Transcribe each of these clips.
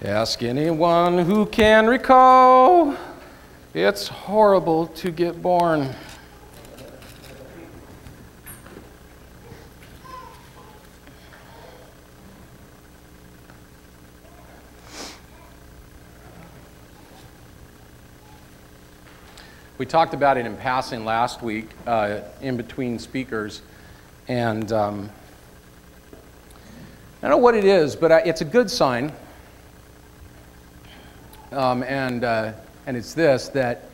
Ask anyone who can recall. It's horrible to get born. We talked about it in passing last week, in between speakers, and I don't know what it is, but it's a good sign, and it's this, that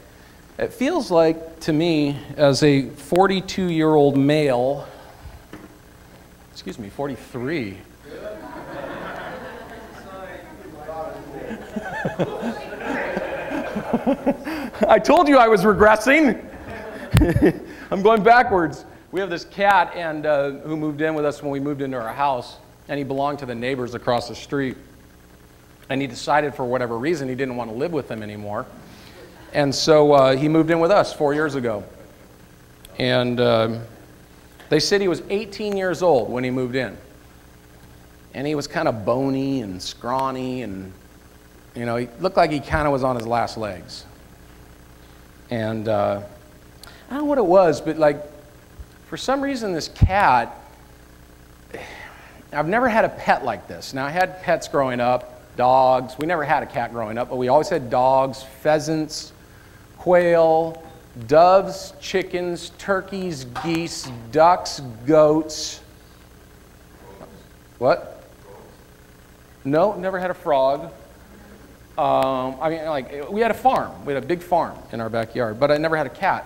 it feels like, to me, as a 42-year-old male, excuse me, 43. I told you I was regressing. I'm going backwards. We have this cat and who moved in with us when we moved into our house, and he belonged to the neighbors across the street. And he decided for whatever reason he didn't want to live with them anymore. And so he moved in with us 4 years ago. And they said he was 18 years old when he moved in. And he was kind of bony and scrawny, and you know, he looked like he kind of was on his last legs. And I don't know what it was, but like, for some reason this cat, I've never had a pet like this. Now, I had pets growing up, dogs. We never had a cat growing up, but we always had dogs, pheasants, quail, doves, chickens, turkeys, geese, ducks, goats. What? No, never had a frog. I mean, like, we had a farm. We had a big farm in our backyard, but I never had a cat.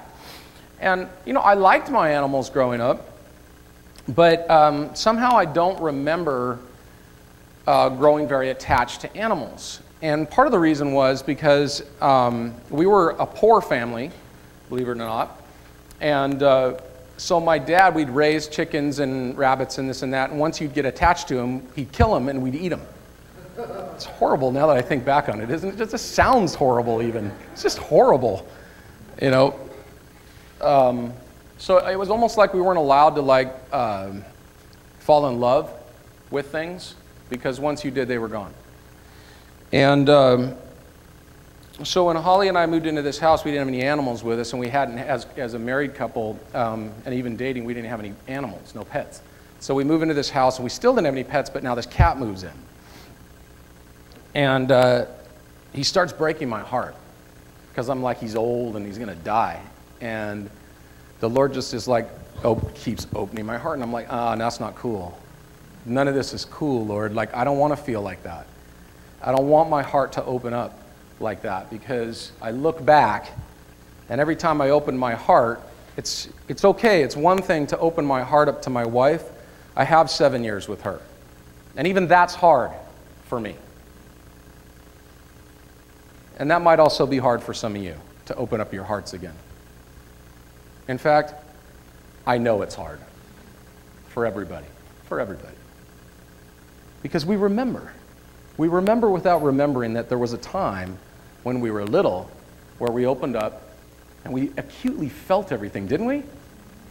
And, you know, I liked my animals growing up, but somehow I don't remember growing very attached to animals. And part of the reason was because we were a poor family, believe it or not. And so my dad, we'd raise chickens and rabbits and this and that, and once you'd get attached to them, he'd kill them and we'd eat them. It's horrible now that I think back on it, isn't it? It just sounds horrible even. It's just horrible, you know. So it was almost like we weren't allowed to like fall in love with things, because once you did, they were gone. And so when Holly and I moved into this house, we didn't have any animals with us, and we hadn't, as a married couple, and even dating, we didn't have any animals, no pets. So we move into this house, and we still didn't have any pets, but now this cat moves in. And he starts breaking my heart, because I'm like, he's old and he's going to die. And the Lord just is like, keeps opening my heart. And I'm like, that's not cool. None of this is cool, Lord. Like, I don't want to feel like that. I don't want my heart to open up like that, because I look back, and every time I open my heart, it's okay. It's one thing to open my heart up to my wife. I have 7 years with her. And even that's hard for me. And that might also be hard for some of you, to open up your hearts again. In fact, I know it's hard for everybody, Because we remember. We remember without remembering that there was a time when we were little where we opened up and we acutely felt everything, didn't we?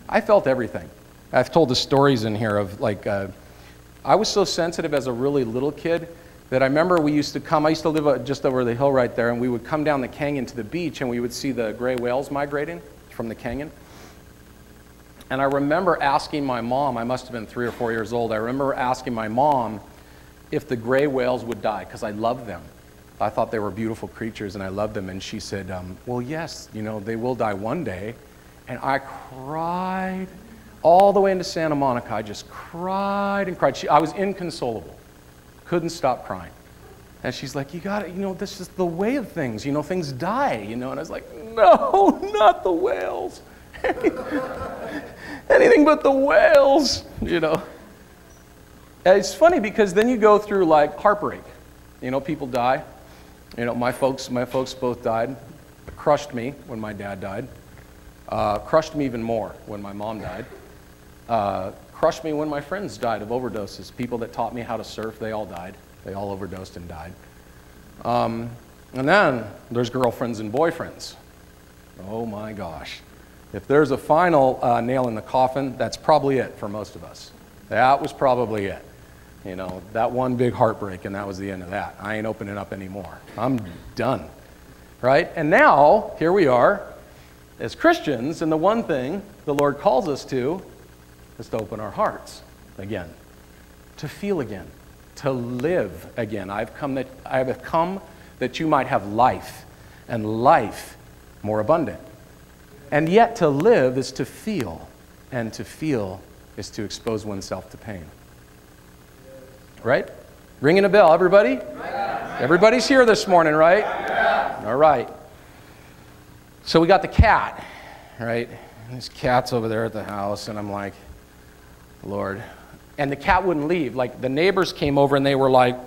I felt everything. I've told the stories in here of like, I was so sensitive as a really little kid that I remember I used to live just over the hill right there, and we would come down the canyon to the beach, and we would see the gray whales migrating from the canyon. And I remember asking my mom, I must have been 3 or 4 years old, I remember asking my mom if the gray whales would die, because I loved them. I thought they were beautiful creatures, and I loved them. And she said, well, yes, you know, they will die one day. And I cried all the way into Santa Monica. I just cried and cried. I was inconsolable. Couldn't stop crying. And she's like, you got it, you know, this is the way of things, you know, things die, you know. And I was like, no, not the whales. Anything but the whales, you know. And it's funny because then you go through like heartbreak. You know, people die. You know, my folks both died. It crushed me when my dad died. Crushed me even more when my mom died. Crushed me when my friends died of overdoses. People that taught me how to surf, they all died. They all overdosed and died. And then there's girlfriends and boyfriends. Oh my gosh. If there's a final nail in the coffin, that's probably it for most of us. That was probably it. You know, that one big heartbreak, and that was the end of that. I ain't opening up anymore. I'm done, right? And now, here we are as Christians, and the one thing the Lord calls us to is to open our hearts again, to feel again, to live again. I have come that you might have life, and life more abundant. And yet to live is to feel, and to feel is to expose oneself to pain. Right? Ringing a bell, everybody? Everybody's here this morning, right? All right. So we got the cat, right? And this cat's over there at the house, and I'm like, Lord. And the cat wouldn't leave. Like, the neighbors came over, and they were like,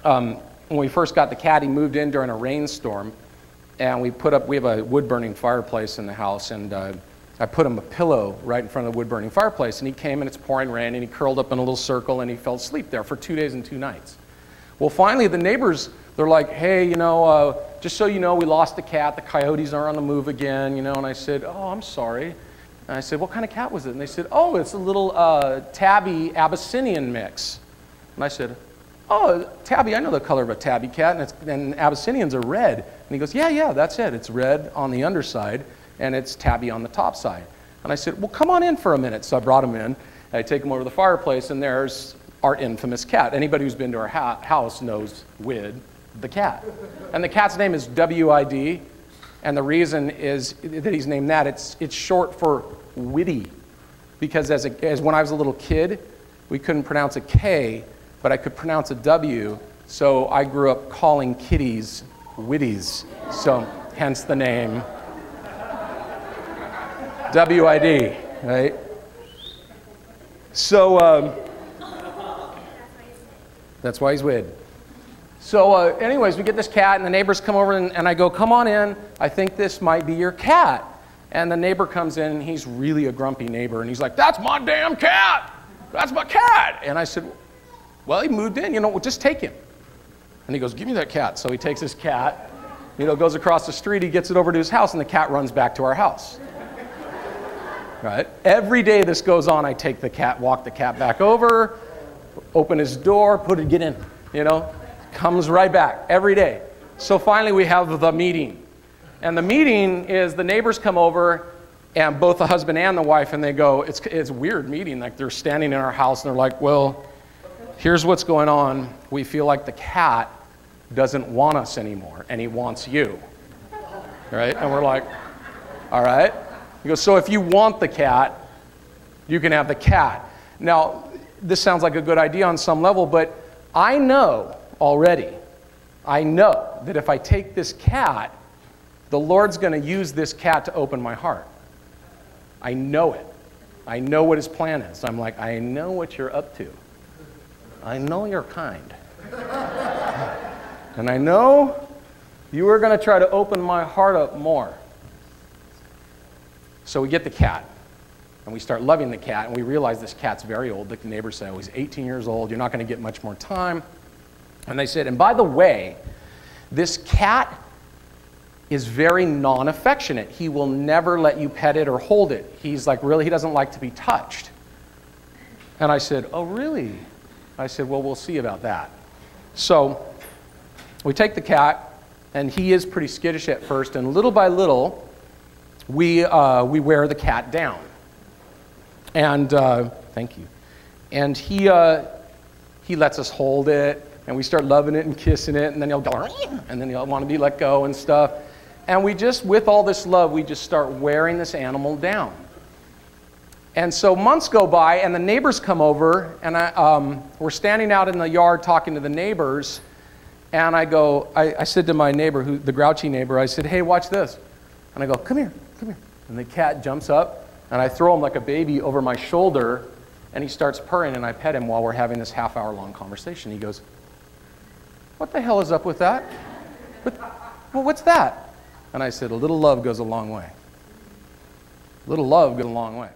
when we first got the cat, he moved in during a rainstorm, and we have a wood-burning fireplace in the house, and I put him a pillow right in front of the wood-burning fireplace, and he came, and it's pouring rain, and he curled up in a little circle, and he fell asleep there for 2 days and 2 nights. Well, finally, the neighbors, they're like, hey, you know, just so you know, we lost the cat. The coyotes are on the move again, you know. And I said, oh, I'm sorry. And I said, what kind of cat was it? And they said, oh, it's a little tabby Abyssinian mix. And I said, oh, tabby, I know the color of a tabby cat, and Abyssinians are red. And he goes, yeah, that's it. It's red on the underside, and it's tabby on the top side. And I said, well, come on in for a minute. So I brought him in, and I take him over to the fireplace, and there's our infamous cat. Anybody who's been to our house knows Wid, the cat. And the cat's name is W-I-D, and the reason is that he's named that, it's short for witty. Because as when I was a little kid, we couldn't pronounce a K, but I could pronounce a W, so I grew up calling kitties witties. So hence the name W-I-D, right? So that's why he's Wid. So anyways, we get this cat, and the neighbors come over, and I go, come on in. I think this might be your cat. And the neighbor comes in, and he's really a grumpy neighbor, and he's like, that's my damn cat. That's my cat. And I said, well, he moved in. You know, well, just take him. And he goes, give me that cat. So he takes his cat, you know, goes across the street. He gets it over to his house, and the cat runs back to our house. Right? Every day this goes on, I take the cat, walk the cat back over, open his door, get in, you know, comes right back every day. So finally we have the meeting. And the meeting is the neighbors come over, and both the husband and the wife, and they go, it's a weird meeting. Like, they're standing in our house, and they're like, well, here's what's going on. We feel like the cat doesn't want us anymore, and he wants you. Right? And we're like, all right. He goes, so if you want the cat, you can have the cat. Now, this sounds like a good idea on some level, but I know already, I know that if I take this cat, the Lord's going to use this cat to open my heart. I know it. I know what his plan is. I'm like, I know what you're up to. I know you're kind. And I know you are going to try to open my heart up more. So we get the cat, and we start loving the cat, and we realize this cat's very old. Like the neighbors say, oh, he's 18 years old. You're not going to get much more time. And they said, and by the way, this cat is very non-affectionate. He will never let you pet it or hold it. He's like, really, he doesn't like to be touched. And I said, oh, really? I said, well, we'll see about that. So we take the cat, and he is pretty skittish at first, and little by little, we wear the cat down. And thank you. And he lets us hold it, and we start loving it and kissing it, and then he'll go, and then he'll want to be let go and stuff. And we just, with all this love, we just start wearing this animal down. And so months go by, and the neighbors come over, and we're standing out in the yard talking to the neighbors, and I said to my neighbor, the grouchy neighbor, I said, hey, watch this. And I go, come here, come here. And the cat jumps up, and I throw him like a baby over my shoulder, and he starts purring, and I pet him while we're having this half-hour-long conversation. He goes, what the hell is up with that? Well, what's that? And I said, a little love goes a long way. A little love goes a long way.